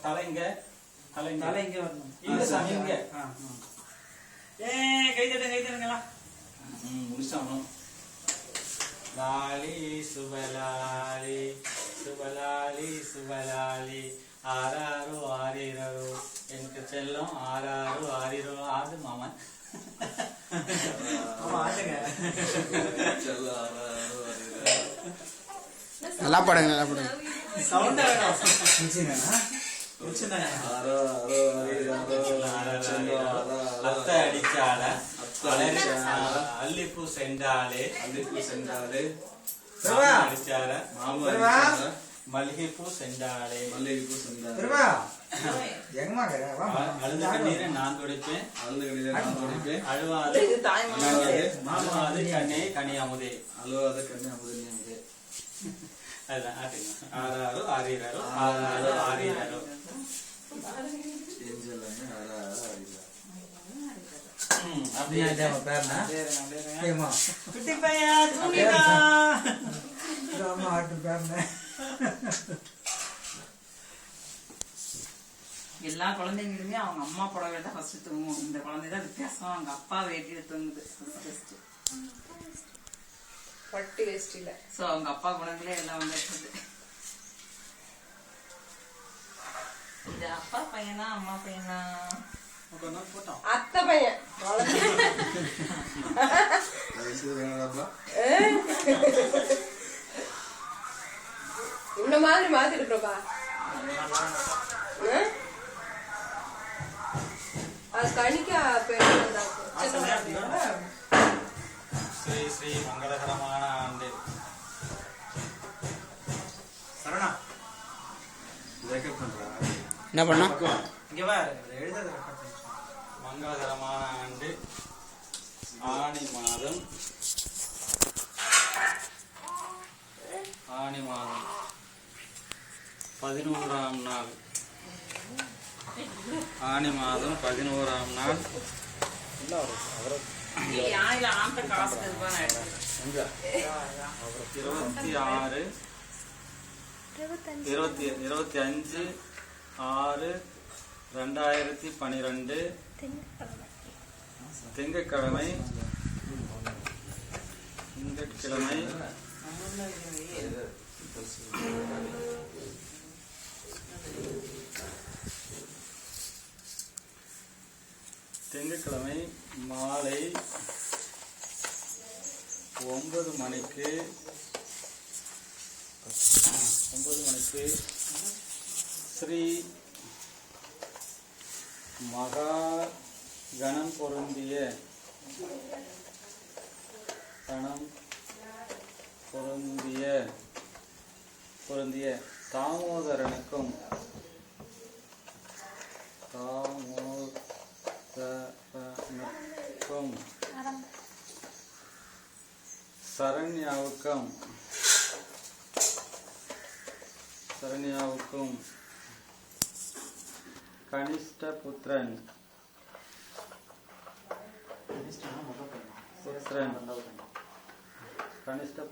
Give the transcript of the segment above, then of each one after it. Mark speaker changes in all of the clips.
Speaker 1: தலைங்க
Speaker 2: தலைங்க வரணும்.
Speaker 1: இந்த சமிங்க
Speaker 2: கை தட்டுங்களா
Speaker 1: முடிச்சாகணும். லாலி சுபலாலி சுபலாலி சுபலாலி ஆறாரோ ஆறிரோ எனக்கு செல்லம் ஆறாரோ ஆறிரோ ஆடு மாமன்
Speaker 3: நல்லா பாடுங்க நல்லா பாடுங்க.
Speaker 1: அத்தை அடிச்சால அல்லிப்பூ செண்டாலே அடிச்சார மல்லிகைப்பூ செண்டாலே அழுது கண்ணீரை நான் துடைப்பேன் அழுவாது அழுவாது கண்ணே கனி அமுதே அதுதான் ஆறாரோ ஆறிரோ ஆறாரோ ஆறிரோ
Speaker 4: எல்லா குழந்தைங்களுமே அவங்க அம்மா புடவை தான் ஃபர்ஸ்ட் தூங்கும். இந்த குழந்தைதான் வித்தியாசம், அவங்க அப்பா வேட்டியில தூங்குது
Speaker 5: பட்டு வேஷ்டில.
Speaker 4: சோ அவங்க அப்பா குணங்களே எல்லாம் வந்துருக்குது. இது அப்பா பையனா அம்மா பையனா?
Speaker 5: அத்தை பையன். இந்த மாதிரி மாத்திட்டு இருப்பா. அது கணிக்கா
Speaker 1: ஸ்ரீ ஸ்ரீ மங்களகரமான ஆண்டு.
Speaker 3: என்ன பண்ணா
Speaker 1: மங்களகரமான ஆண்டு ஆனி மாதம் 11ஆம் நாள். ஆனி மாதம் 11ஆம் நாள் 25/6/2012 திங்கட்கிழமை திங்கட்கிழமை மாலை 9 மணிக்கு ஸ்ரீ மகா கணம் பொருந்திய தாமோதரனுக்கும் சரண்யாவுக்கும் கனிஷ்ட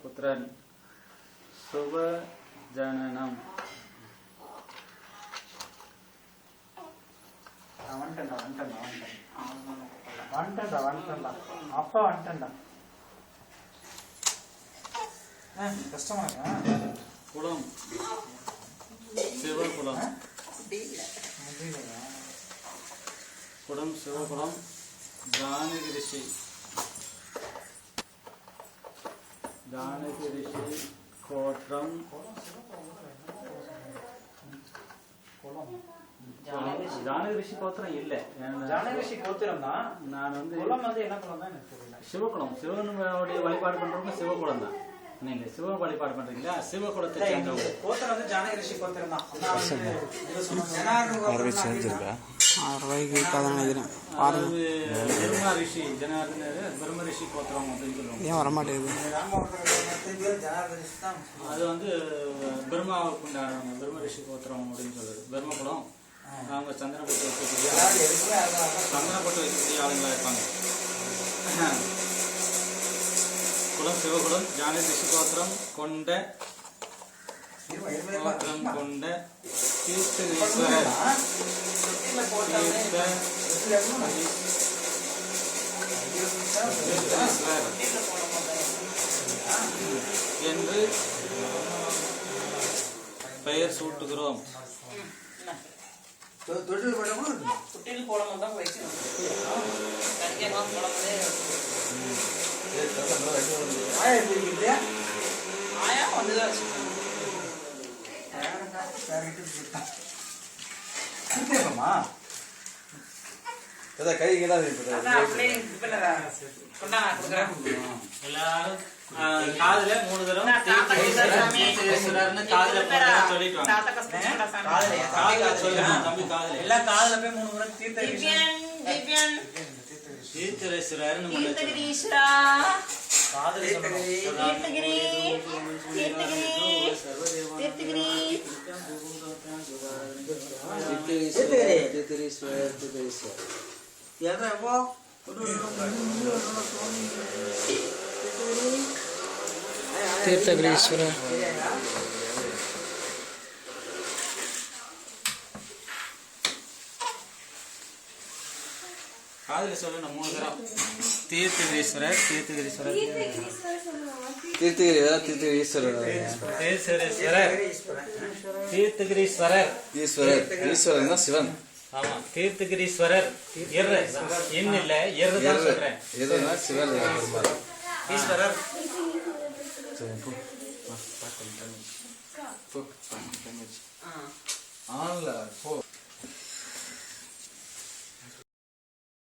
Speaker 1: புத்திரன் சுப ஜனனம்.
Speaker 2: அப்பா வந்துட்டா கஷ்டமா
Speaker 1: குளம் சிவகுளம் சிவகுளம் ஜானகி ரிஷி கோத்திரம் ஜானகி ரிஷி கோத்திரம் இல்ல.
Speaker 2: ஜானகி ரிஷி கோத்திரம் தான்.
Speaker 1: நான் வந்து
Speaker 2: குளம் வந்து என்ன குளம் தான் எனக்கு தெரியல.
Speaker 1: சிவகுளம் சிவனுடைய வழிபாடு பண்றவங்க சிவகுளம் தான். நீங்க சிவ வழிபாடு பண்றீங்களா? சிவகுலத்தை சேர்ந்தவங்க.
Speaker 2: கோத்திரம் வந்து ஜானகி ரிஷி கோத்திரம் தான்.
Speaker 1: பிரம்ம ரிஷி ஜனார்தனர் பிரம்ம ரிஷி கோத்திரம் அப்படின்னு சொல்லுவாங்க.
Speaker 3: ஏன் வரமாட்டேங்குது?
Speaker 1: அது வந்து பிரம்மாவுக்கு உண்டானவங்க பிரம்ம ரிஷி கோத்திரம் அப்படின்னு சொல்லுது. பிரம்மகுலம் அவங்க சந்தனப்பட்டு வைக்கக்கூடிய ஆளுங்களா இருப்பாங்க. குலம் சிவகுலம் ஜானகி ரிஷி கோத்திரம் கொண்ட தீர்த்தகிரீஸ்வரர்
Speaker 2: தொட்டில போட்டாலே
Speaker 1: தீர்த்தகிரீஸ்வரர்
Speaker 2: தொட்டில போடும்போது
Speaker 1: என்று பெயர் சூட்டுகிறோம்.
Speaker 3: தொட்டில் போட கூட இருக்கு.
Speaker 4: குட்டியில் போடும்போது தான் வைக்கணும். கண்டிப்பாக போடும்போதே
Speaker 3: ஆயா எப்படி இருக்குது?
Speaker 4: ஆயா வந்துதான் வச்சுக்கணும்.
Speaker 3: கை
Speaker 4: அதான் அப்படியே இப்ப கொண்டா கொடுக்குறேன்.
Speaker 1: எல்லாரும் காதுல 3 தடவை
Speaker 4: நான் தாத்தா
Speaker 1: தீர்த்தகிரீஸ்வரர்னு காதுல 3 தடவை சொல்லிட்டு வாங்க.
Speaker 4: தாத்தா கஷ்டப்படா சாமி.
Speaker 2: காதுலயா?
Speaker 1: காதுல சொல்லுங்க தம்பி, காதுல
Speaker 2: எல்லாம் காதுல போய் 3 முறை தீர்த்த
Speaker 4: திவ்யன், திவ்யன்,
Speaker 1: தீர்த்தகிரீஸ்வரர்னு முன்னாடி சொல்லுங்க.
Speaker 4: தீர்த்தகிரீஸ்வரா,
Speaker 2: காதுல சொல்லணும்.
Speaker 4: தீர்த்தகிரி, தீர்த்தகிரி, தீர்த்தகிரி.
Speaker 3: தீர்த்தகிரீஸ்வரர்.
Speaker 1: காதுல சொல்லணும் 3 தடவை. தீர்த்தகிரீஸ்வரர், தீர்த்தகிரீஸ்வரர்,
Speaker 3: தீர்த்தகிரீஸ்வரர்.
Speaker 1: தீர்த்தகிரீஸ்வரர், தீர்த்தகிரீஸ்வரர்.
Speaker 3: ஈஸ்வரர். ஈஸ்வரன் தான் சிவன்.
Speaker 1: ஆமா, தீர்த்தகிரீஸ்வரர். என் இல்ல, தான் சொல்றேன்.
Speaker 3: எதுனா சிவன்.
Speaker 2: ஈஸ்வரர்
Speaker 3: சரி, போ.